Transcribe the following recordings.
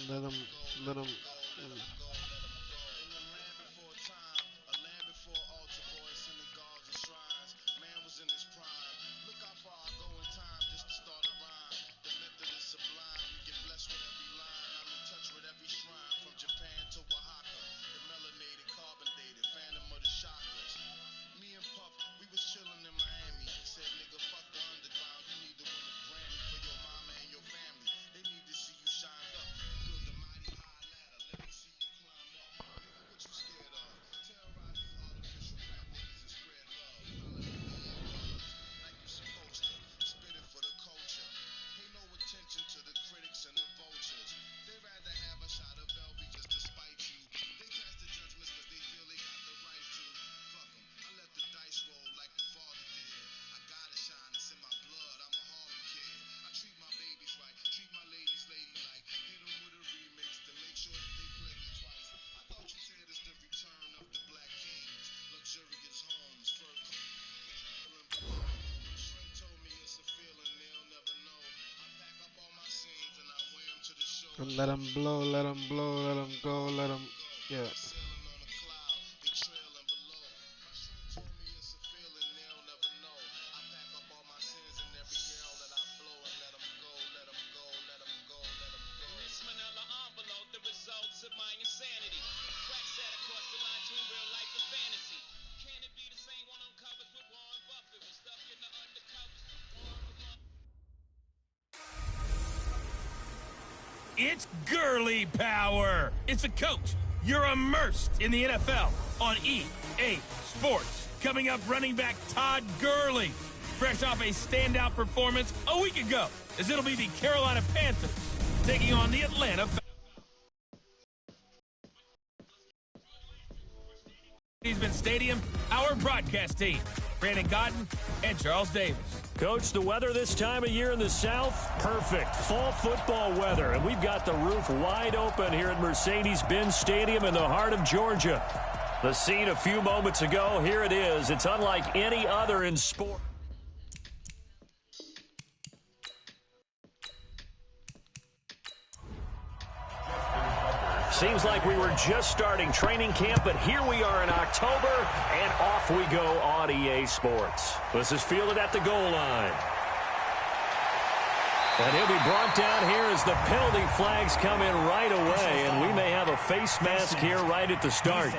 Let him, let him. And let him blow, let him blow, let him go, let him. Yeah. It's girly power. It's a coach. You're immersed in the NFL on EA Sports. Coming up, running back Todd Gurley, fresh off a standout performance a week ago, as it'll be the Carolina Panthers taking on the Atlanta Falcons. Stadium, our broadcast team, Brandon Godden and Charles Davis. Coach, the weather this time of year in the South, perfect. Fall football weather, and we've got the roof wide open here at Mercedes-Benz Stadium in the heart of Georgia. The scene a few moments ago, here it is. It's unlike any other in sport. Seems like we were just starting training camp, but here we are in October, and off we go on EA Sports. This is fielded at the goal line. And he'll be brought down here as the penalty flags come in right away, and we may have a face mask here right at the start.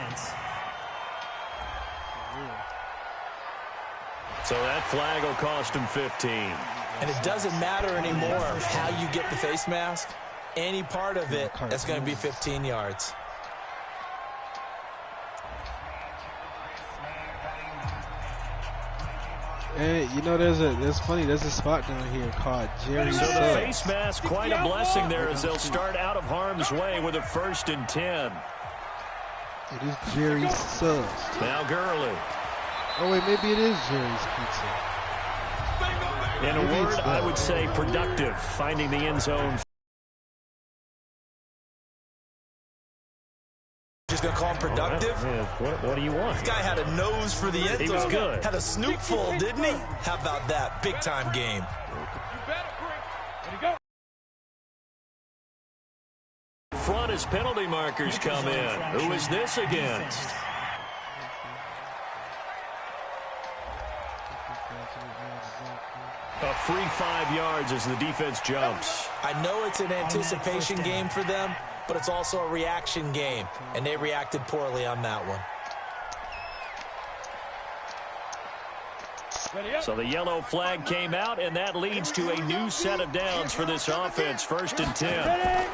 So that flag will cost him 15. And it doesn't matter anymore how you get the face mask. Any part of it, that's going to be 15 yards. Hey, you know, there's funny, there's a spot down here called Jerry So Suggs. the face mask, quite a blessing there as they'll start out of harm's way with a 1st and 10. It is Jerry Suggs. Now Gurley. Oh, wait, maybe it is Jerry's Pizza. In a word, I would say productive, finding the end zone. Just going to call him productive? What do you want? This guy had a nose for the end zone. He was good. Had a snoop full, didn't he? How about that? Big-time game. Front as penalty markers come in. Who is this against? A free 5 yards as the defense jumps. I know it's an anticipation game for them, but it's also a reaction game, and they reacted poorly on that one. So the yellow flag came out, and that leads to a new set of downs for this offense. 1st and 10.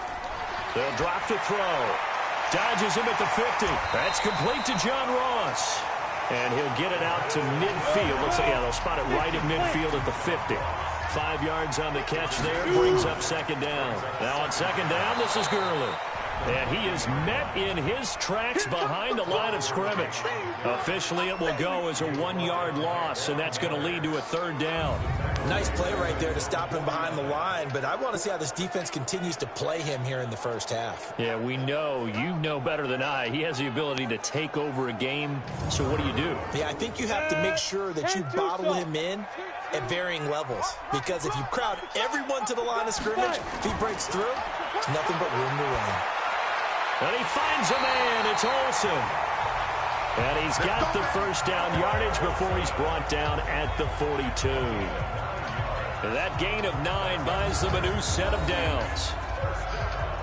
They'll drop the throw. Dodges him at the 50. That's complete to John Ross. And he'll get it out to midfield. Looks like, yeah, they'll spot it right at midfield at the 50. 5 yards on the catch there, brings up 2nd down. Now on 2nd down, this is Gurley. And he is met in his tracks behind the line of scrimmage. Officially, it will go as a 1-yard loss, and that's going to lead to a 3rd down. Nice play right there to stop him behind the line, but I want to see how this defense continues to play him here in the first half. Yeah, we know. You know better than I. He has the ability to take over a game, so what do you do? Yeah, I think you have to make sure that you bottle him in at varying levels. Because if you crowd everyone to the line of scrimmage, if he breaks through, there's nothing but room to run. And he finds a man. It's Olsen. And he's got the first down yardage before he's brought down at the 42. And that gain of 9 buys them a new set of downs.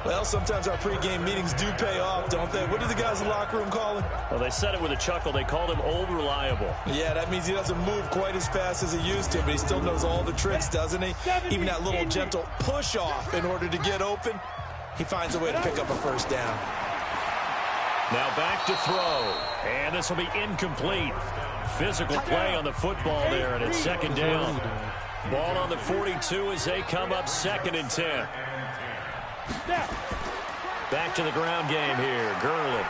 Well, sometimes our pregame meetings do pay off, don't they? What do the guys in the locker room call him? Well, they said it with a chuckle. They called him Old Reliable. Yeah, that means he doesn't move quite as fast as he used to, but he still knows all the tricks, doesn't he? Even that little gentle push-off in order to get open, he finds a way to pick up a first down. Now back to throw. And this will be incomplete. Physical play on the football there, and it's second down. Ball on the 42 as they come up 2nd and 10. Back to the ground game here. Gurley.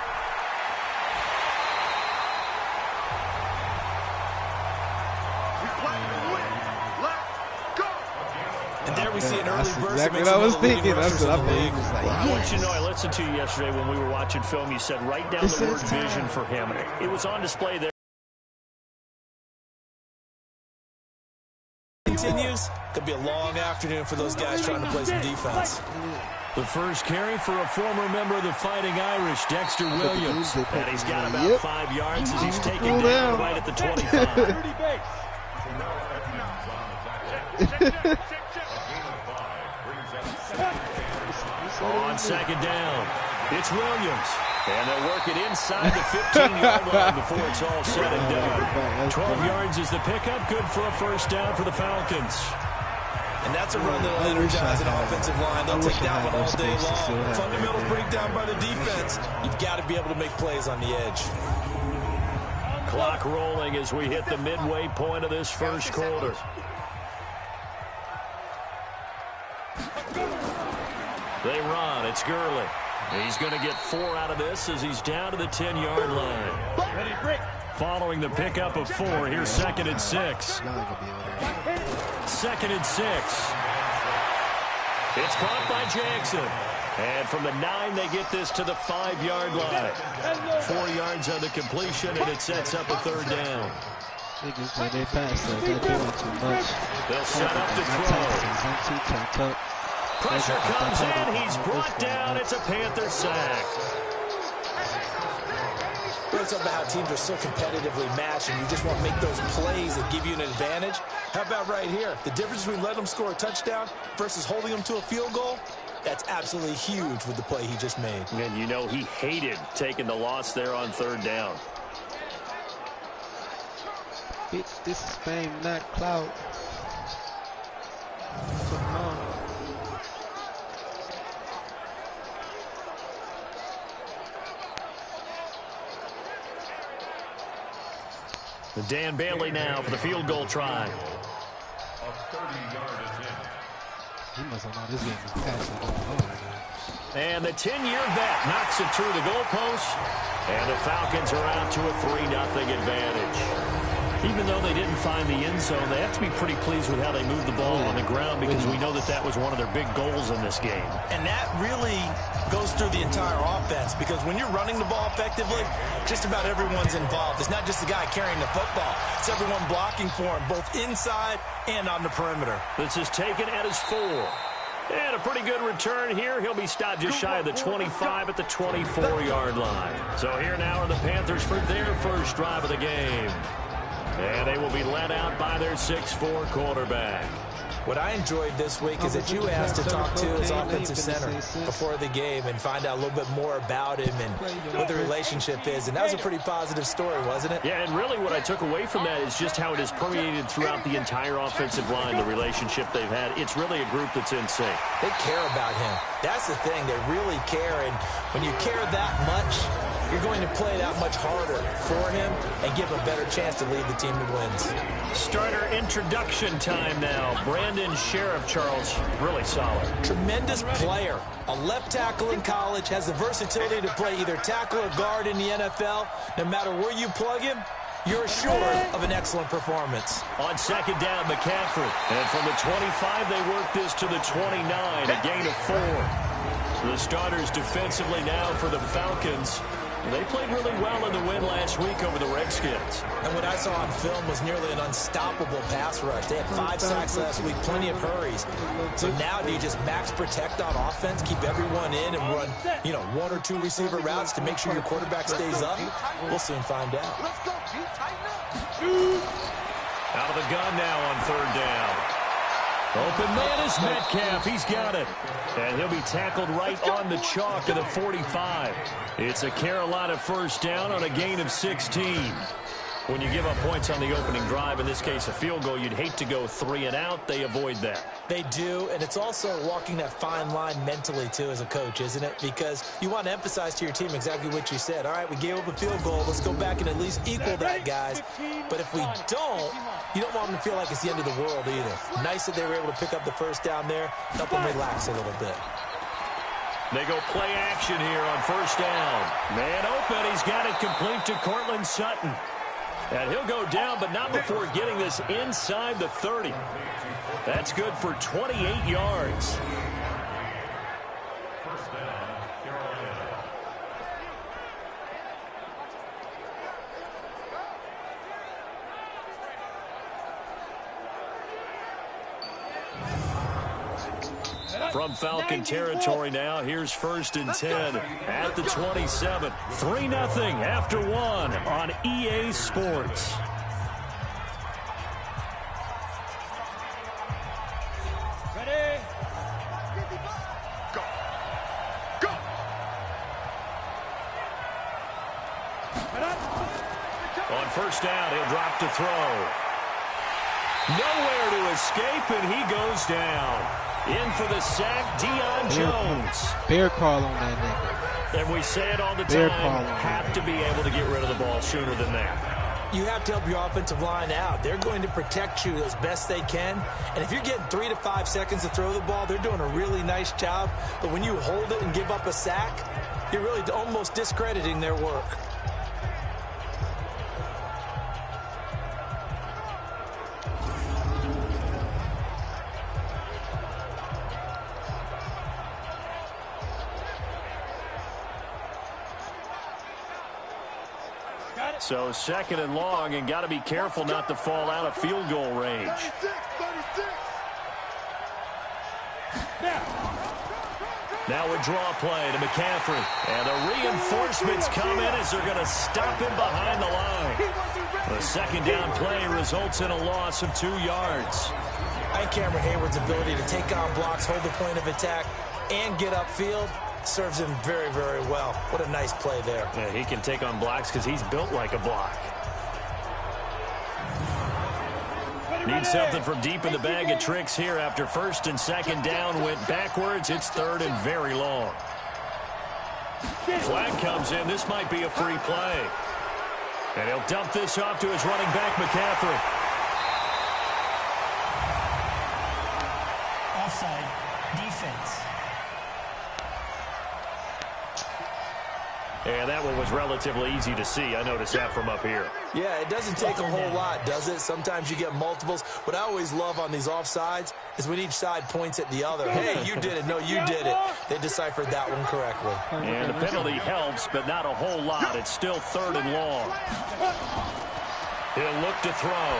And there we see an early burst. Exactly what I was thinking. That's what I'm thinking. Well, I want you to know, I listened to you yesterday when we were watching film. You said write down the word vision for him. It was on display there. Continues. Could be a long afternoon for those guys trying to play some defense. The first carry for a former member of the Fighting Irish, Dexter Williams. And he's got about 5 yards as he's taken down right at the 25. On second down, it's Williams. And they'll work it inside the 15-yard line before it's all said and done. 12 yards is the pickup. Good for a first down for the Falcons. And that's a run that'll energize an offensive line. They'll take that one all day long. Fundamental breakdown by the defense. You've got to be able to make plays on the edge. Clock rolling as we hit the midway point of this first quarter. They run. It's Gurley. He's going to get 4 out of this as he's down to the 10-yard line. Following the pickup of 4, here's 2nd and 6. 2nd and 6. It's caught by Jackson. And from the 9, they get this to the 5-yard line. 4 yards on the completion, and it sets up a 3rd down. They pass, so they're doing too much. They'll set up to throw. Pressure comes in. He's brought down. It's a Panther sack. It's about how teams are so competitively matched, and you just want to make those plays that give you an advantage. How about right here? The difference between letting them score a touchdown versus holding them to a field goal, that's absolutely huge with the play he just made. And you know he hated taking the loss there on 3rd down. Bitch, this is fame, not clout. Come on. Dan Bailey now for the field goal try. He must have known this game was passing. And the 10-year vet knocks it through the goalpost. And the Falcons are out to a 3-0 advantage. Even though they didn't find the end zone, they have to be pretty pleased with how they moved the ball on the ground, because we know that that was one of their big goals in this game. And that really goes through the entire offense, because when you're running the ball effectively, just about everyone's involved. It's not just the guy carrying the football. It's everyone blocking for him, both inside and on the perimeter. This is taken at his 4. And a pretty good return here. He'll be stopped just shy of the 25 at the 24-yard line. So here now are the Panthers for their first drive of the game. And they will be led out by their 6'4" quarterback. What I enjoyed this week is that you asked to talk to his offensive center before the game and find out a little bit more about him and what the relationship is. And that was a pretty positive story, wasn't it? Yeah, and really what I took away from that is just how it has permeated throughout the entire offensive line, the relationship they've had. It's really a group that's in sync. They care about him. That's the thing. They really care. And when you care that much, you're going to play that much harder for him and give him a better chance to lead the team to wins. Starter introduction time now. Brandon Sheriff, Charles, really solid. Tremendous player. A left tackle in college, has the versatility to play either tackle or guard in the NFL. No matter where you plug him, you're assured of an excellent performance. On second down, McCaffrey. And from the 25, they work this to the 29, a gain of 4. The starters defensively now for the Falcons. They played really well in the win last week over the Redskins. And what I saw on film was nearly an unstoppable pass rush. They had 5 sacks last week, plenty of hurries. So now do you just max protect on offense, keep everyone in, and run, 1 or 2 receiver routes to make sure your quarterback stays up? We'll soon find out. Out of the gun now on 3rd down. Open man is Metcalf. He's got it. And he'll be tackled right on the chalk of the 45. It's a Carolina 1st down on a gain of 16. When you give up points on the opening drive, in this case a field goal, you'd hate to go 3 and out. They avoid that. They do, and it's also walking that fine line mentally, too, as a coach, isn't it? Because you want to emphasize to your team exactly what you said. All right, we gave up a field goal. Let's go back and at least equal that, guys. But if we don't, you don't want them to feel like it's the end of the world either. Nice that they were able to pick up the 1st down there, help them relax a little bit. They go play action here on 1st down. Man open. He's got it complete to Cortland Sutton. And he'll go down, but not before getting this inside the 30. That's good for 28 yards. From Falcon territory now, here's 1st and 10 at the 27. 3-0 after 1 on EA Sports. Ready? Go. Go. On 1st down, he'll drop to throw. Nowhere to escape, and he goes down. In for the sack, Deion Jones. Bear call on that nigga. And we say it all the time, have to be able to get rid of the ball sooner than that. You have to help your offensive line out. They're going to protect you as best they can. And if you're getting 3 to 5 seconds to throw the ball, they're doing a really nice job. But when you hold it and give up a sack, you're really almost discrediting their work. So 2nd and long, and got to be careful not to fall out of field goal range. Now a draw play to McCaffrey. And the reinforcements come in as they're going to stop him behind the line. The 2nd down play results in a loss of 2 yards. I think Cameron Hayward's ability to take on blocks, hold the point of attack, and get upfield serves him very, very well. What a nice play there. Yeah, he can take on blocks because he's built like a block. Need something from deep in the bag of tricks here after 1st and 2nd down went backwards. It's 3rd and very long. Flag comes in. This might be a free play. And he'll dump this off to his running back, McCaffrey. Offside. Defense. And that one was relatively easy to see. I noticed that from up here. Yeah, it doesn't take a whole lot, does it? Sometimes you get multiples. What I always love on these offsides is when each side points at the other. Hey, you did it. No, you did it. They deciphered that one correctly. And the penalty helps, but not a whole lot. It's still 3rd and long. He'll look to throw.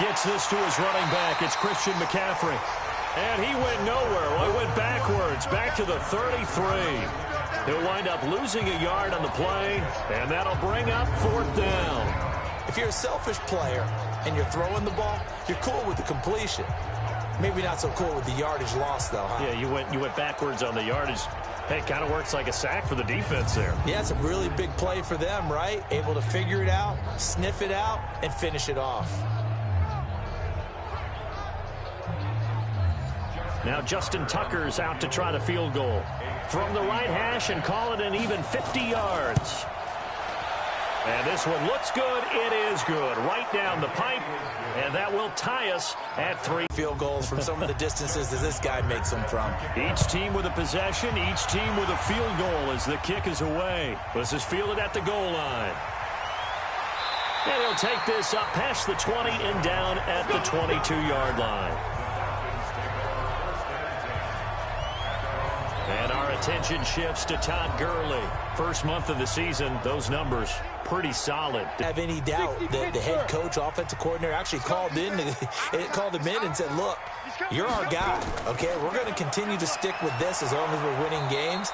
Gets this to his running back. It's Christian McCaffrey. And he went nowhere. Well, he went backwards, back to the 33. He'll wind up losing a yard on the play, and that'll bring up 4th down. If you're a selfish player and you're throwing the ball, you're cool with the completion. Maybe not so cool with the yardage loss, though, huh? Yeah, you went backwards on the yardage. Hey, it kind of works like a sack for the defense there. Yeah, it's a really big play for them, right? Able to figure it out, sniff it out, and finish it off. Now Justin Tucker's out to try the field goal. From the right hash and call it an even 50 yards. And this one looks good. It is good. Right down the pipe. And that will tie us at 3. Field goals from some of the distances that this guy makes them from. Each team with a possession, each team with a field goal as the kick is away. This is fielded at the goal line. And he'll take this up past the 20 and down at the 22-yard line. And our attention shifts to Todd Gurley. First month of the season, those numbers pretty solid. Have any doubt that the head coach, offensive coordinator, actually called him in and said, look, you're our guy, okay? We're going to continue to stick with this as long as we're winning games.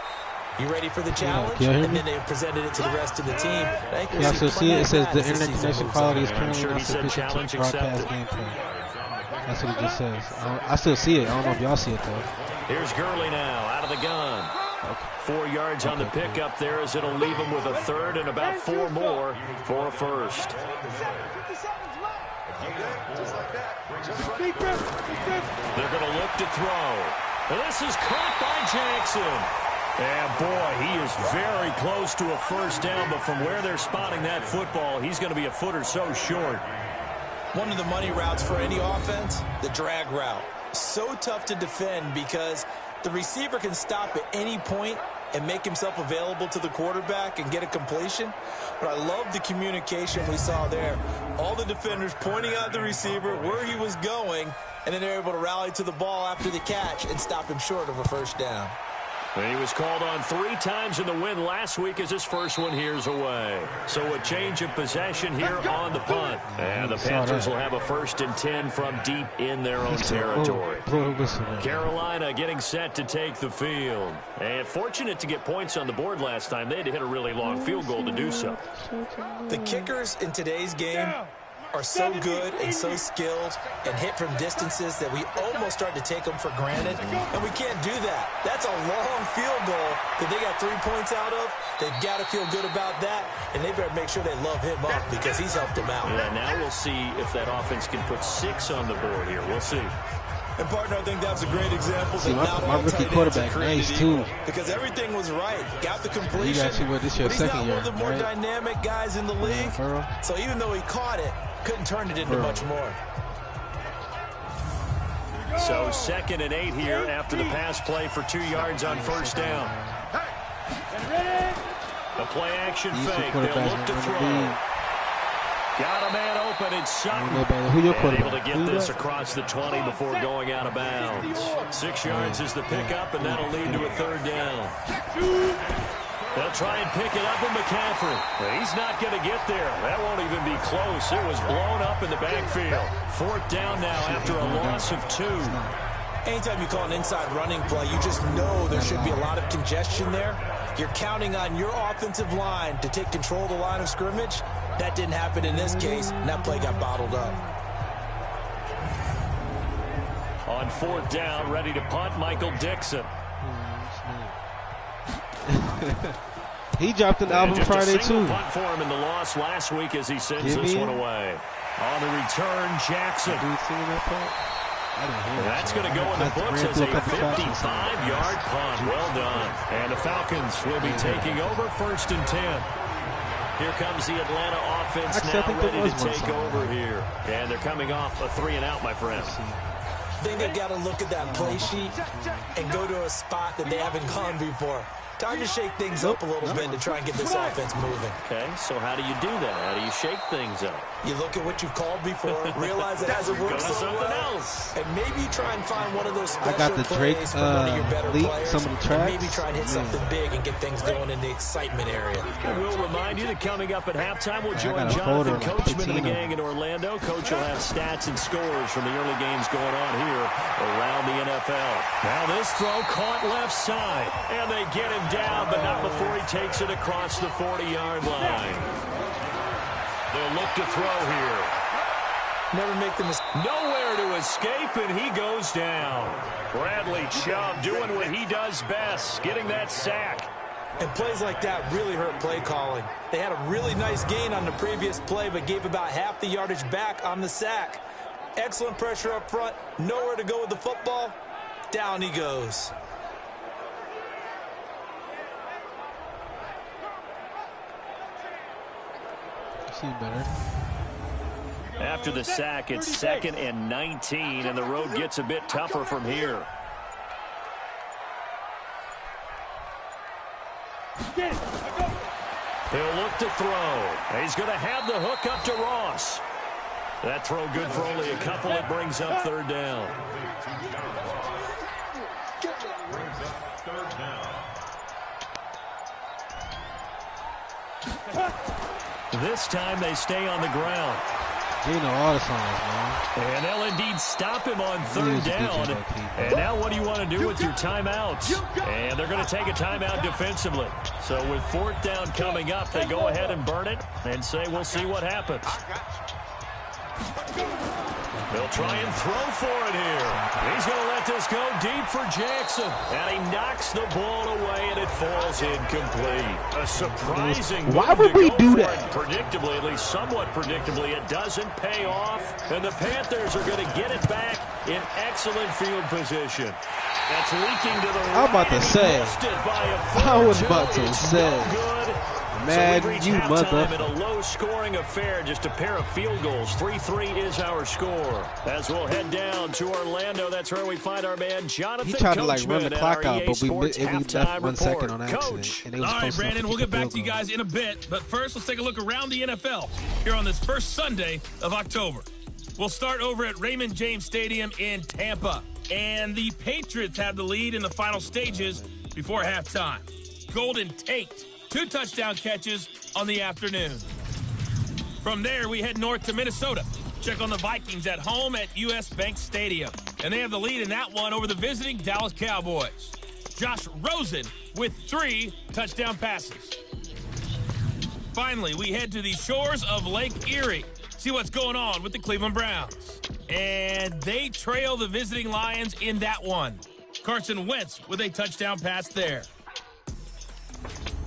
You ready for the challenge? And then they presented it to the rest of the team. Yeah, so see, it says the internet connection quality is currently not sufficient to broadcast gameplay. That's what it just says. I still see it. I don't know if y'all see it, though. Here's Gurley now, out of the gun. 4 yards on the pickup there as it'll leave him with a third and about 4 more for a first. They're going to look to throw. This is caught by Jackson. And boy, he is very close to a first down, but from where they're spotting that football, he's going to be a foot or so short. One of the money routes for any offense, the drag route. So tough to defend because the receiver can stop at any point and make himself available to the quarterback and get a completion. But I love the communication we saw there. All the defenders pointing out the receiver, where he was going, and then they're able to rally to the ball after the catch and stop him short of a first down. And he was called on 3 times in the win last week as his first one here's away. So a change of possession here on the punt. And the Panthers will have a 1st and 10 from deep in their own territory. Carolina getting set to take the field. And fortunate to get points on the board last time. They had to hit a really long field goal to do so. The kickers in today's game are so good and so skilled and hit from distances that we almost start to take them for granted, and we can't do that. That's a long field goal that they got 3 points out of. They've got to feel good about that, and they better make sure they love him up because he's helped them out. Yeah, now we'll see if that offense can put 6 on the board here. We'll see. And, partner, I think that's a great example that not all rookie quarterback, nice too. Because everything was right. Got the completion. This year, but he's not one of the more dynamic guys in the league. So even though he caught it, couldn't turn it into much more. So 2nd and 8 here after the pass play for 2 yards on first down. The play action fake. They'll look to throw. Got a man open. It's Sutton. And able to get this across the 20 before going out of bounds. 6 yards is the pickup, and that'll lead to a 3rd down. They'll try and pick it up with McCaffrey. He's not going to get there. That won't even be close. It was blown up in the backfield. 4th down now after a loss of 2. Anytime you call an inside running play, you just know there should be a lot of congestion there. You're counting on your offensive line to take control of the line of scrimmage. That didn't happen in this case, and that play got bottled up. On 4th down, ready to punt, Michael Dixon. He dropped an album Friday too. Punt for him in the loss last week as he sends this one away. On the return, Jackson. That's going to go in the books as a 55-yard punt. Well done. And the Falcons will be taking over 1st and 10. Here comes the Atlanta offense now ready to take over here. And they're coming off a 3-and-out, my friends. I think they've got to look at that play sheet and go to a spot that they haven't gone before. Time to shake things up a little bit to try and get this offense moving. Okay, so how do you do that? How do you shake things up? You look at what you've called before, realize it hasn't worked so well, and maybe try and find one of those special plays from one of your better players, some of the tracks. and maybe try and hit something big and get things going in the excitement area. And we'll remind you that coming up at halftime, we'll join Jonathan Coachman and the gang in Orlando. Coach will have stats and scores from the early games going on here around the NFL. Now this throw caught left side, and they get him down, but not before he takes it across the 40-yard line. They'll look to throw here. Never make the mistake. Nowhere to escape, and he goes down. Bradley Chubb doing what he does best, getting that sack. And plays like that really hurt play calling. They had a really nice gain on the previous play, but gave about half the yardage back on the sack. Excellent pressure up front. Nowhere to go with the football. Down he goes. Better. After the sack, it's 2nd and 19, and the road gets a bit tougher from here. He'll look to throw. He's going to have the hook up to Ross. That throw good for only a couple. It brings up 3rd down. This time they stay on the ground. You know all the songs, man. And they'll indeed stop him on third down. And now what do you want to do with your timeouts? And they're going to take a timeout defensively. So with fourth down coming up, they go ahead and burn it and say we'll see what happens. They'll try and throw for it here. He's going to let this go deep for Jackson. And he knocks the ball away, and it falls incomplete. A surprising move. Why would we do that? Predictably, at least somewhat predictably, it doesn't pay off. And the Panthers are going to get it back in excellent field position. That's leaking to the right. I'm about to say. I was about to say. Man, so you mother. In a low-scoring affair, just a pair of field goals. 3-3 is our score. As we'll head down to Orlando, that's where we find our man Jonathan. He tried to like run the clock out, but we left halftime 1 second on accident. Coach. All right, Brandon, we'll get back to you guys in a bit. But first, let's take a look around the NFL here on this first Sunday of October. We'll start over at Raymond James Stadium in Tampa. And the Patriots have the lead in the final stages before halftime. Golden Tate, 2 touchdown catches on the afternoon. From there, we head north to Minnesota. Check on the Vikings at home at US Bank Stadium. And they have the lead in that one over the visiting Dallas Cowboys. Josh Rosen with 3 touchdown passes. Finally, we head to the shores of Lake Erie. See what's going on with the Cleveland Browns. And they trail the visiting Lions in that one. Carson Wentz with a touchdown pass there.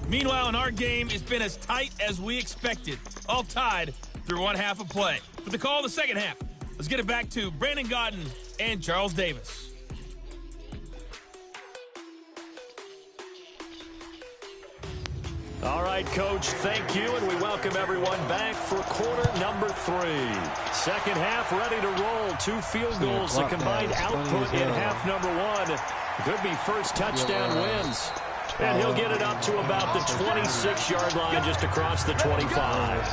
Meanwhile, in our game, it's been as tight as we expected. All tied through one half of play. For the call of the second half, let's get it back to Brandon Godden and Charles Davis. All right, Coach, thank you, and we welcome everyone back for quarter number 3. Second half ready to roll. 2 field goals, the combined output in half number 1. Could be first touchdown wins. And he'll get it up to about the 26-yard line, just across the 25.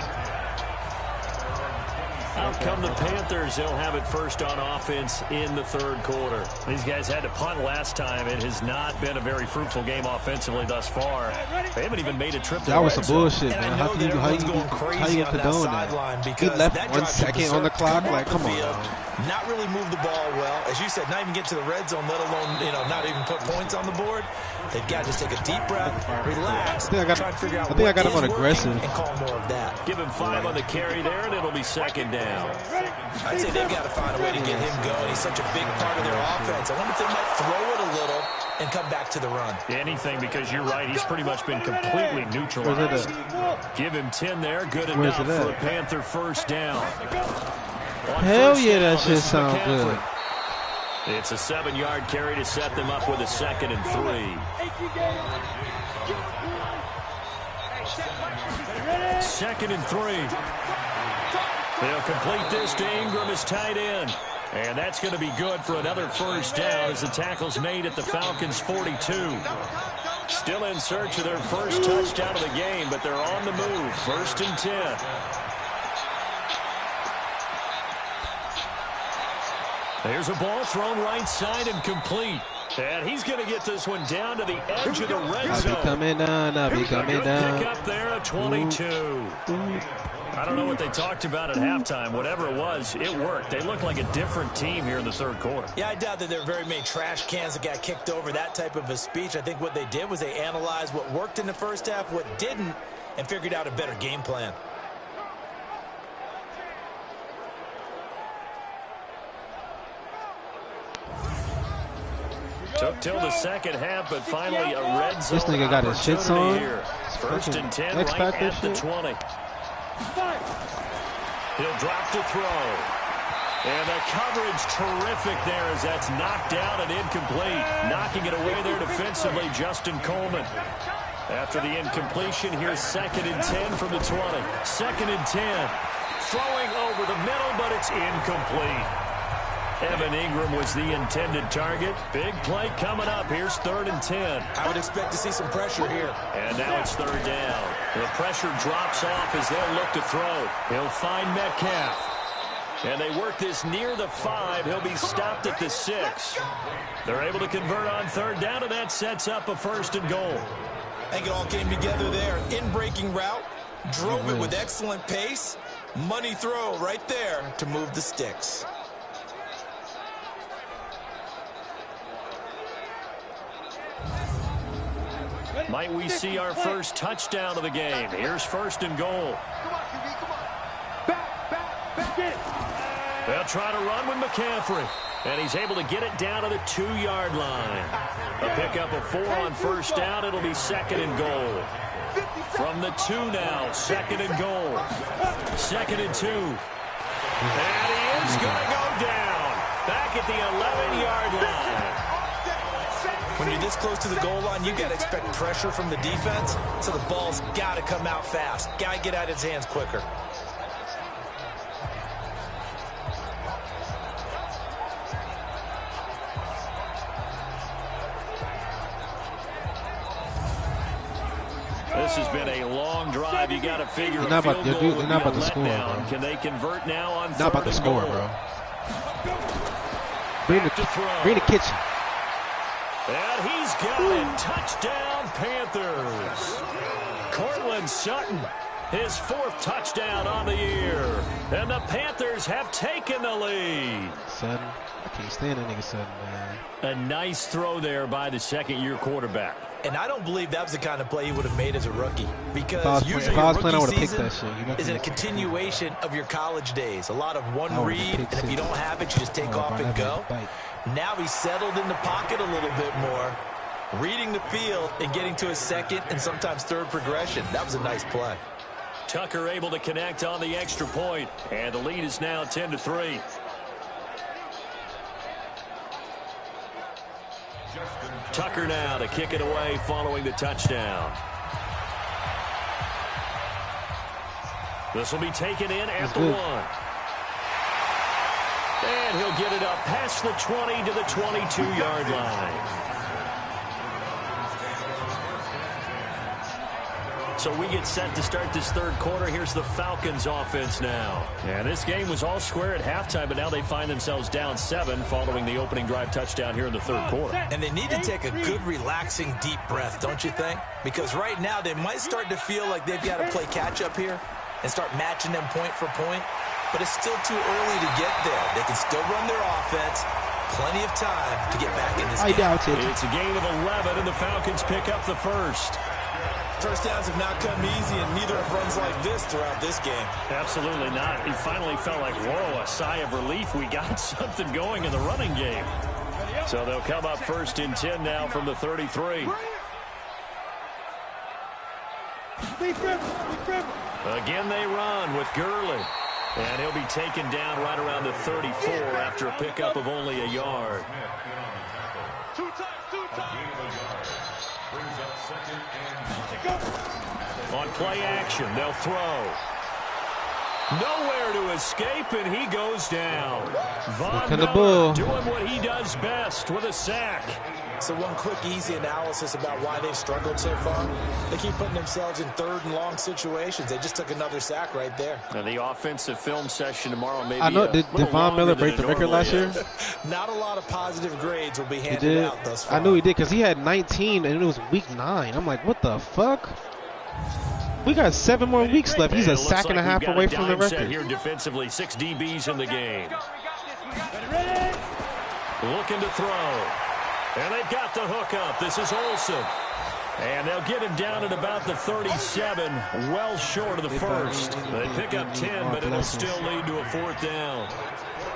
Out come the Panthers. They'll have it first on offense in the third quarter. These guys had to punt last time. It has not been a very fruitful game offensively thus far. They haven't even made a trip to the red zone. That was some bullshit, man. How you condone that? He left 1 second on the clock. Like, come on. Not really move the ball well. As you said, not even get to the red zone, let alone, not even put points on the board. They've got to just take a deep breath, relax, try and figure out what is working and call more of that. Give him 5 on the carry there, and it'll be second down. I'd say they've got to find a way to get him going. He's such a big part of their offense. I wonder if they might throw it a little and come back to the run. Anything, because you're right. He's pretty much been completely neutralized. Give him 10 there. Good enough for a Panther first down. Hell yeah, that shit sounds good. It's a 7-yard carry to set them up with a 2nd and 3. 2nd and 3. They'll complete this to Ingram as tight end. And that's going to be good for another first down as the tackle's made at the Falcons' 42. Still in search of their first touchdown of the game, but they're on the move. 1st and 10. There's a ball thrown right side and complete. And he's going to get this one down to the edge of the red zone. Coming down, coming down. Pick up there at 22. I don't know what they talked about at halftime. Whatever it was, it worked. They look like a different team here in the third quarter. Yeah, I doubt that there are very many trash cans that got kicked over, that type of a speech. I think what they did was they analyzed what worked in the first half, what didn't, and figured out a better game plan. Took till the second half, but finally a red zone. This nigga got his shits on. Here. 1st and 10 right at the 20. He'll drop to throw. And the coverage terrific there as that's knocked down and incomplete. Knocking it away there defensively, Justin Coleman. After the incompletion, here's 2nd and 10 from the 20. 2nd and 10. Throwing over the middle, but it's incomplete. Evan Ingram was the intended target. Big play coming up. Here's 3rd and 10. I would expect to see some pressure here. And now it's 3rd down. The pressure drops off as they'll look to throw. He'll find Metcalf. And they work this near the 5. He'll be stopped at the 6. They're able to convert on third down, and that sets up a 1st and goal. I think it all came together there. In-breaking route, drove it with excellent pace. Money throw right there to move the sticks. Might we see our first touchdown of the game? Here's 1st and goal. They'll try to run with McCaffrey. And he's able to get it down to the 2-yard line. A pickup of 4 on 1st down. It'll be 2nd and goal. From the 2 now, 2nd and goal. 2nd and 2. And he is going to go down. Back at the 11-yard line. When you're this close to the goal line, you've got to expect pressure from the defense. So the ball's got to come out fast. Got to get out of his hands quicker. This has been a long drive. You got to figure they're not about to score, bro. Can they convert now on not about to score, bro. Bring the kitchen. And he's got it. Touchdown, Panthers. Cortland Sutton, his 4th touchdown on the year. And the Panthers have taken the lead. Sutton. I can't stand that nigga Sutton, man. A nice throw there by the 2nd-year quarterback. And I don't believe that was the kind of play he would have made as a rookie. Because usually your rookie season that is a continuation of your college days. A lot of one read, and if you don't have it, you just take off and go. Now he's settled in the pocket a little bit more, reading the field and getting to his 2nd and sometimes 3rd progression. That was a nice play. Tucker able to connect on the extra point, and the lead is now 10-3. Tucker now to kick it away following the touchdown. This will be taken in at the 1. And he'll get it up past the 20 to the 22-yard line. So we get set to start this 3rd quarter. Here's the Falcons offense now. And this game was all square at halftime, but now they find themselves down 7 following the opening drive touchdown here in the 3rd quarter. And they need to take a good, relaxing, deep breath, don't you think? Because right now they might start to feel like they've got to play catch-up here and start matching them point for point. But it's still too early to get there. They can still run their offense. Plenty of time to get back in this game. I doubt it. It's a game of 11, and the Falcons pick up the 1st. First downs have not come easy, and neither have runs like this throughout this game. Absolutely not. It finally felt like, whoa, a sigh of relief. We got something going in the running game. So they'll come up 1st and 10 now from the 33. Again, they run with Gurley. And he'll be taken down right around the 34 after a pickup of only a yard. On play action, they'll throw. Nowhere to escape, and he goes down. Von Miller doing what he does best with a sack. So one quick, easy analysis about why they've struggled so far. They keep putting themselves in 3rd and long situations. They just took another sack right there. And the offensive film session tomorrow maybe I know, did Von Miller break the record last year? Not a lot of positive grades will be handed out thus far. I knew he did because he had 19 and it was week 9. I'm like, what the fuck? We got 7 more weeks left. He's a sack and a half away from the record. Here defensively, 6 DBs in the game. Looking to throw. And they've got the hook up. This is Olsen. And they'll get him down at about the 37, well short of the 1st. They pick up 10, but it'll still lead to a 4th down.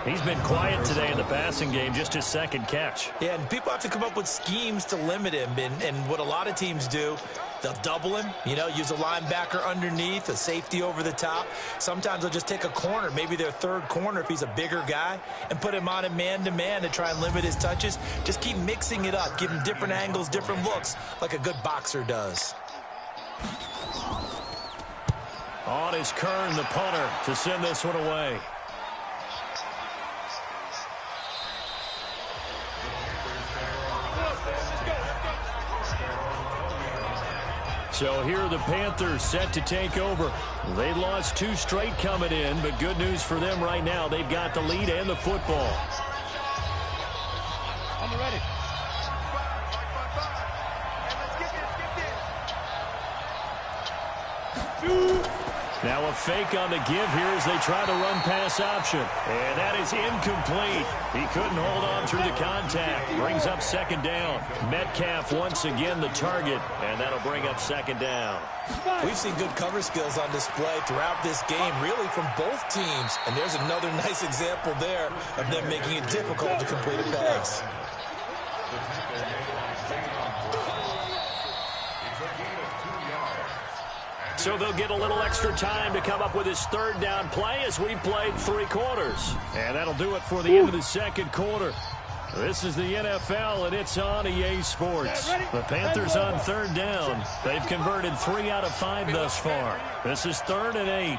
He's been quiet today in the passing game, just his 2nd catch. Yeah, and people have to come up with schemes to limit him. And what a lot of teams do, they'll double him, use a linebacker underneath, a safety over the top. Sometimes they'll just take a corner, maybe their 3rd corner if he's a bigger guy, and put him on a man-to-man to try and limit his touches. Just keep mixing it up, give him different angles, different looks, like a good boxer does. On is Kern, the punter, to send this one away. So here are the Panthers set to take over. They lost 2 straight coming in, but good news for them right now. They've got the lead and the football. I'm ready. Now a fake on the give here as they try to run pass option. And that is incomplete. He couldn't hold on through the contact. Brings up second down. Metcalf once again the target, and that'll bring up second down. We've seen good cover skills on display throughout this game, really from both teams. And there's another nice example there of them making it difficult to complete a pass. So they'll get a little extra time to come up with his third down play as we played 3 quarters. And that'll do it for the end of the second quarter. This is the NFL, and it's on EA Sports. The Panthers on third down. They've converted 3 out of 5 thus far. This is 3rd and 8.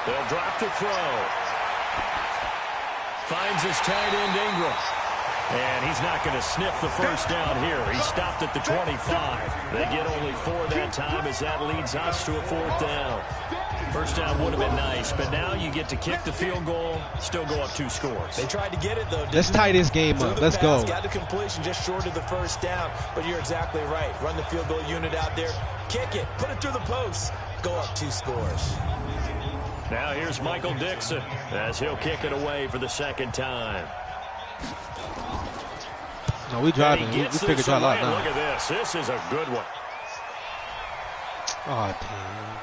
They'll drop to throw. Finds his tight end Ingram. And he's not going to sniff the first down here. He stopped at the 25. They get only 4 that time as that leads us to a 4th down. First down would have been nice, but now you get to kick the field goal, still go up 2 scores. They tried to get it, though. Let's tie this game up. Let's go. Got the completion just short of the first down, but you're exactly right. Run the field goal unit out there, kick it, put it through the post, go up 2 scores. Now here's Michael Dixon as he'll kick it away for the second time. No, we driving. We figured y'all out now. Look at this. This is a good one. Oh, damn.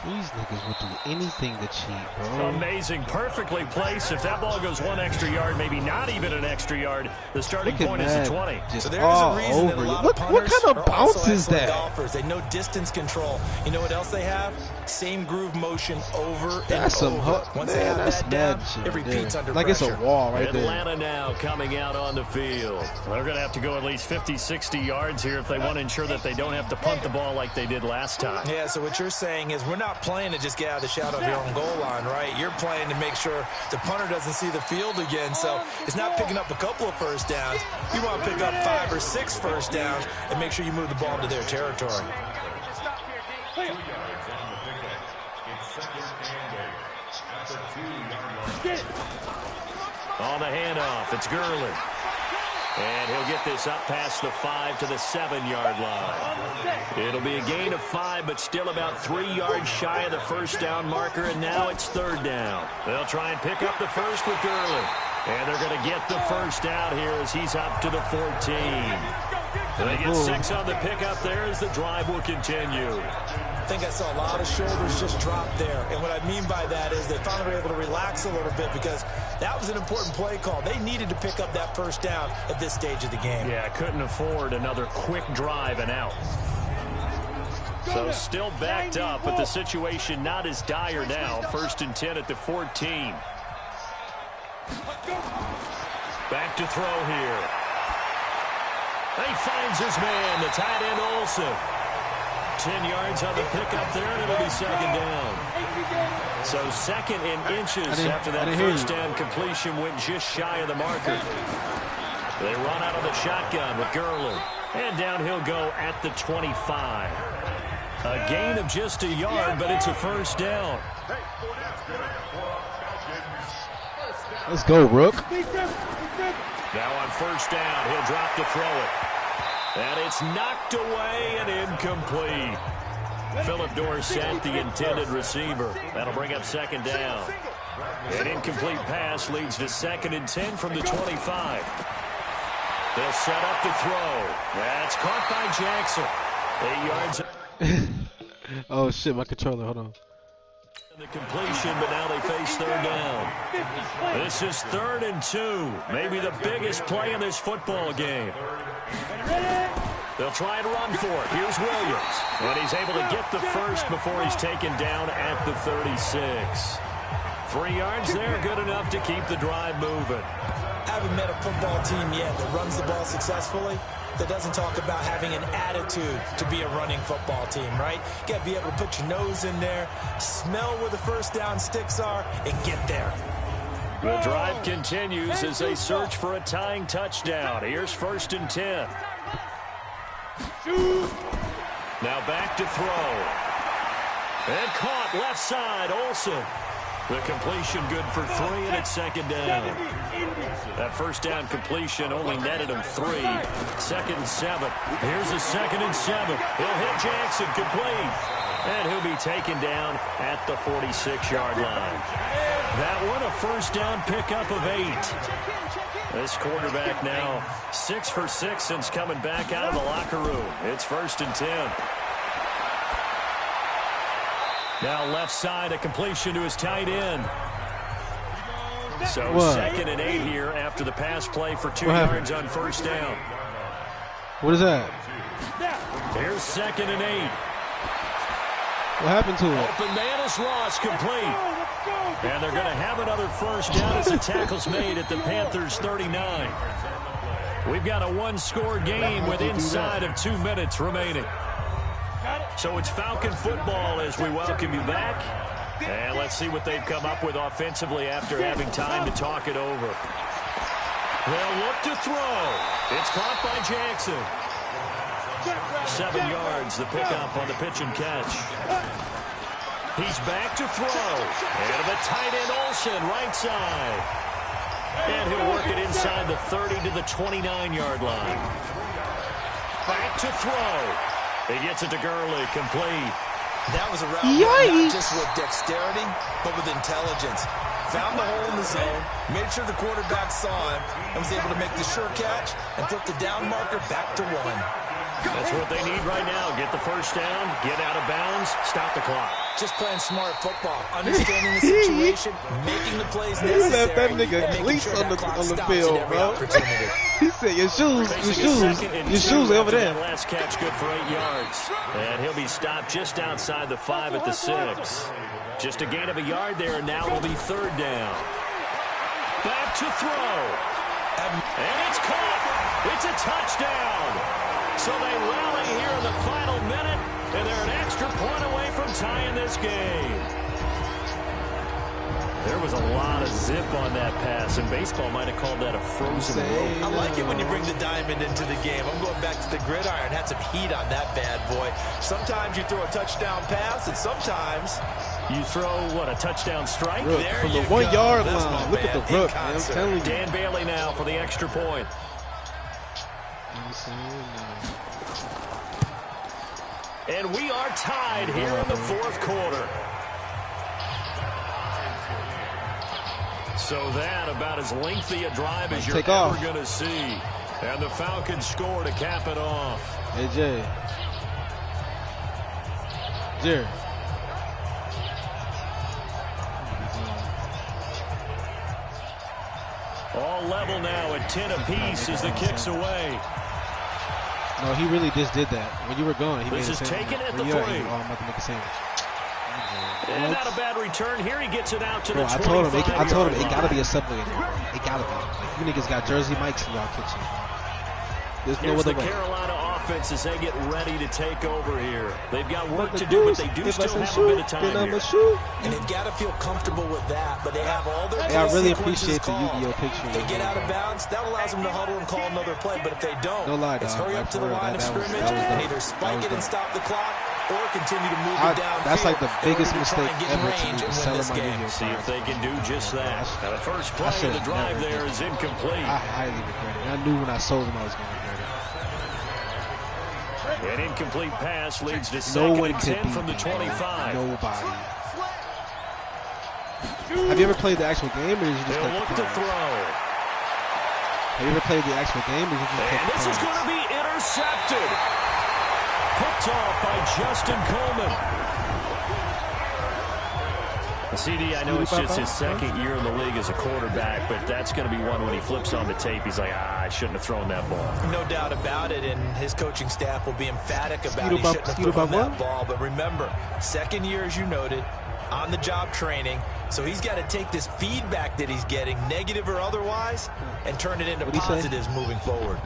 These niggas will do anything to cheat, bro. Amazing. Perfectly placed. If that ball goes 1 extra yard, maybe not even an extra yard, the starting point is a 20. So there is a reason that a lot of punters what kind of bounce is that? Golfers. They know distance control. You know what else they have? Same groove motion over that's and over. Man, Once they have that's that down, shit it repeats under like pressure. It's a wall right there. Atlanta now coming out on the field. They're going to have to go at least 50, 60 yards here if they want to ensure that they don't have to punt the ball like they did last time. Yeah, so what you're saying is we're not playing to just get out of the shadow of your own goal line, right? You're playing to make sure the punter doesn't see the field again. So it's not picking up a couple of first downs. You want to pick up 5 or 6 first downs and make sure you move the ball into their territory. On the handoff, it's Gurley. And he'll get this up past the 5 to the 7-yard line. It'll be a gain of 5, but still about 3 yards shy of the first down marker, and now it's 3rd down. They'll try and pick up the first with Gurley. And they're going to get the first down here as he's up to the 14. They get 6 on the pickup there as the drive will continue. I think I saw a lot of shoulders just drop there. And what I mean by that is they finally were able to relax a little bit because that was an important play call. They needed to pick up that first down at this stage of the game. Yeah, couldn't afford another quick drive and out. So still backed up, but the situation not as dire now. 1st and 10 at the 14. Back to throw here. He finds his man, the tight end Olsen. 10 yards on the pickup there, and it'll be 2nd down. So 2nd in inches after that first down completion went just shy of the marker. They run out of the shotgun with Gurley. And down he'll go at the 25. A gain of just a yard, but it's a first down. Let's go, Rook. Now on first down, he'll drop to throw it. And it's knocked away and incomplete. Philip Dorsett, the intended receiver. That'll bring up 2nd down. An incomplete pass leads to 2nd and 10 from the 25. They'll set up to throw. That's caught by Jackson. 8 yards. Oh, shit, my controller. Hold on. The completion, but now they face 3rd down. This is 3rd and 2. Maybe the biggest play in this football game. They'll try and run for it. Here's Williams. And he's able to get the first before he's taken down at the 36. 3 yards there, good enough to keep the drive moving. I haven't met a football team yet that runs the ball successfully that doesn't talk about having an attitude to be a running football team, right? You got to be able to put your nose in there, smell where the first down sticks are, and get there. The drive continues as they search for a tying touchdown. Here's 1st and 10. Now back to throw. And caught left side, Olsen. The completion good for 3, and it's second down. That first down completion only netted him 3. Second and 7. Here's a second and 7. He'll hit Jackson, complete. And he'll be taken down at the 46-yard line. That one a first down pickup of 8. This quarterback now 6 for 6 since coming back out of the locker room. It's first and 10. Now left side, a completion to his tight end. So second and 8 here after the pass play for 2 yards on first down. What is that? Here's second and 8. What happened to it? Open man is lost, complete. And they're going to have another first down as the tackle's made at the Panthers' 39. We've got a one-score game with inside of 2 minutes remaining. So it's Falcon football as we welcome you back. And let's see what they've come up with offensively after having time to talk it over. They'll look to throw. It's caught by Jackson. 7 yards, the pickup on the pitch and catch. He's back to throw. And the tight end Olsen, right side. And he'll work it inside the 30 to the 29-yard line. Back to throw. He gets it to Gurley, complete. That was a route not just with dexterity, but with intelligence. Found the hole in the zone, made sure the quarterback saw him, and was able to make the sure catch and flip the down marker back to 1. That's what they need right now. Get the first down, get out of bounds, stop the clock. Just playing smart football, understanding the situation, making the plays necessary. Let that nigga cleats sure on the field, bro. Opportunity. He said, your shoes over there. That last catch good for 8 yards. And he'll be stopped just outside the 5 at the 6. Just a gain of a yard there, and now will be third down. Back to throw. And it's caught. It's a touchdown. So they rally here in the final minute, and they're an extra point away from tying this game. There was a lot of zip on that pass, and baseball might have called that a frozen rope. I like it when you bring the diamond into the game. I'm going back to the gridiron. Had some heat on that bad boy. Sometimes you throw a touchdown pass, and sometimes you throw, what, a touchdown strike? Rook, There from you the 1 yard That's line. Look at the rook, man. I'm telling you. Dan Bailey now for the extra point. And we are tied here in the fourth quarter. So that about as lengthy a drive as you're ever going to see. And the Falcons score to cap it off. Hey, Jay. Jerry. All level now at 10 apiece as the kick's away. No, he really just did that. When you were gone, he made a This is taken at the 3. I'm about to make a sandwich. And not a bad return. Here he gets it out to the 25. I told him it gotta be a subway. It gotta be. Like, you niggas got Jersey Mikes in y'all kitchen. There's no other way. Carolina offense as they get ready to take over here. They've got work to do, but they do still have a bit of time here. And they've got to feel comfortable with that, but they have all their I really appreciate the Yu-Gi-Oh picture. They get out of bounds, that allows them to huddle and call another play, but if they don't, it's hurry up to the line of scrimmage and either spike it and stop the clock or continue to move it down. That's like the biggest mistake ever to me, selling my Yu-Gi-Oh. See if they can do just that. Now the first play of the drive there is incomplete. I highly regret it. I knew when I sold them I was going to regret it. An incomplete pass leads to second and 10 from the 25. Nobody. Have you ever played the actual game, or did you just They'll look to throw. Have you ever played the actual game, or did you just and this is going to be intercepted. Picked off by Justin Coleman. CD, I know it's just his second year in the league as a quarterback, but that's going to be one when he flips on the tape. He's like, I shouldn't have thrown that ball. No doubt about it, and his coaching staff will be emphatic about he shouldn't have thrown that ball. But remember, second year, as you noted, on-the-job training, so he's got to take this feedback that he's getting, negative or otherwise, and turn it into positives moving forward.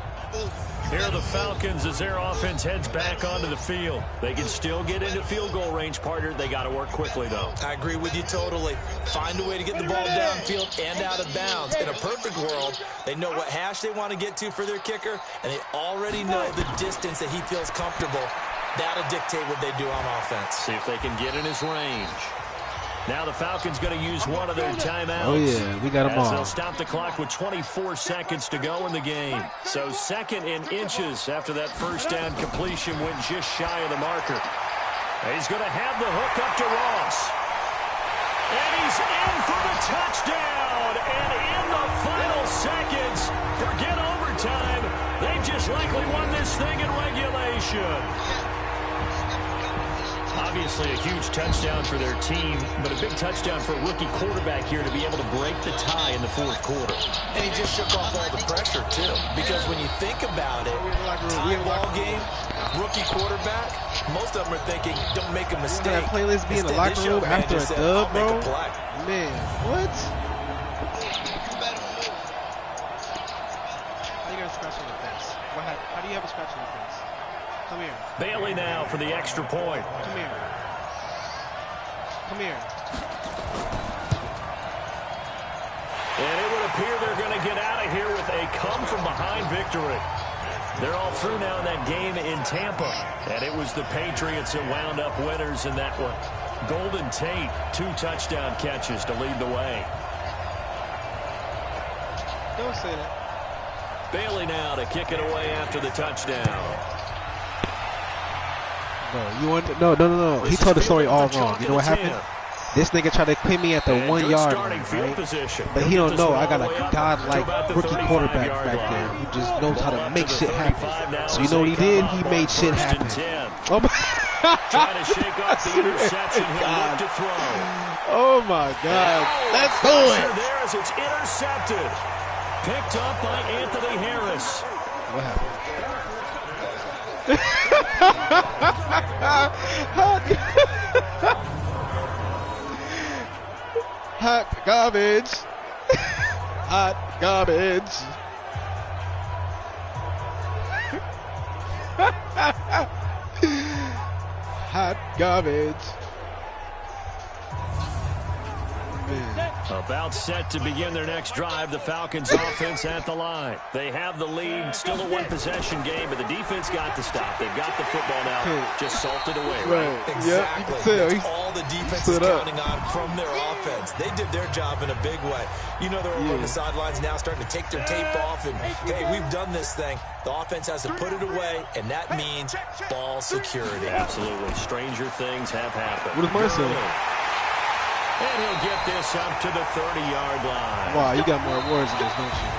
Here are the Falcons as their offense heads back onto the field. They can still get into field goal range, partner. They got to work quickly, though. I agree with you totally. Find a way to get the ball downfield and out of bounds. In a perfect world, they know what hash they want to get to for their kicker, and they already know the distance that he feels comfortable. That'll dictate what they do on offense. See if they can get in his range. Now the Falcons going to use one of their timeouts. Oh, yeah, we got them all. They'll stop the clock with 24 seconds to go in the game. So 2nd and inches after that first down completion went just shy of the marker. He's going to have the hook up to Ross. And he's in for the touchdown. And in the final seconds, forget overtime. They just likely won this thing in regulation. Obviously a huge touchdown for their team, but a big touchdown for a rookie quarterback here to be able to break the tie in the 4th quarter. And he just shook off all the pressure, too. Because when you think about it, tie ball game, rookie quarterback, most of them are thinking, don't make a mistake. That playlist be in the locker room after a dub, bro? Man, what? How you got a scratch on the face? How do you have a scratch on the face? Come here. Bailey now for the extra point. Come here. Come here. And it would appear they're going to get out of here with a come-from-behind victory. They're all through now in that game in Tampa. And it was the Patriots that wound up winners in that one. Golden Tate, 2 touchdown catches to lead the way. Don't say that. Bailey now to kick it away after the touchdown. No, you want no. He told the story all wrong. You know what happened? This nigga tried to pin me at the 1 yard line, right? But he don't know I got a godlike rookie quarterback back there who just knows how to make shit happen. So you know what he did? He made shit happen. Oh my! Trying to shake off the interception. He'll look to throw. Oh my God! Let's do it. There as it's intercepted, picked up by Anthony Harris. What happened? Hot garbage. Hot garbage. Hot garbage. Man. About set to begin their next drive, the Falcons offense at the line. They have the lead, still a one-possession game, but the defense got to stop. They've got the football now, just salted away, right? Exactly. Yeah, That's all the defense is counting on from their offense. They did their job in a big way. You know they're over on the sidelines now starting to take their tape off, and, hey, we've done this thing. The offense has to put it away, and that means ball security. Absolutely. Stranger things have happened. What does mine say? And he'll get this up to the 30-yard line. Wow, you got more words in this, don't you?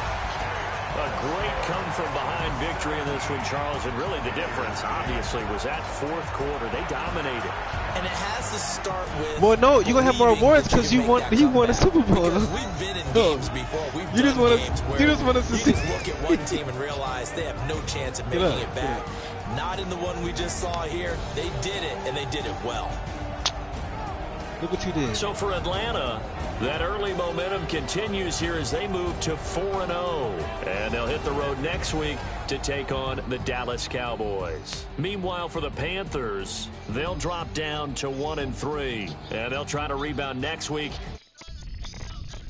A great come-from-behind victory in this one, Charles. And really the difference, obviously, was that 4th quarter. They dominated. And it has to start with... Well, no, you're going to have more awards because you won a Super Bowl. Because we've been in games before. We've you done just games where you just want us to you see. can look at one team and realize they have no chance of making it back. Not in the one we just saw here. They did it, and they did it well. Look what you did. So for Atlanta, that early momentum continues here as they move to 4-0. And they'll hit the road next week to take on the Dallas Cowboys. Meanwhile, for the Panthers, they'll drop down to 1-3. And they'll try to rebound next week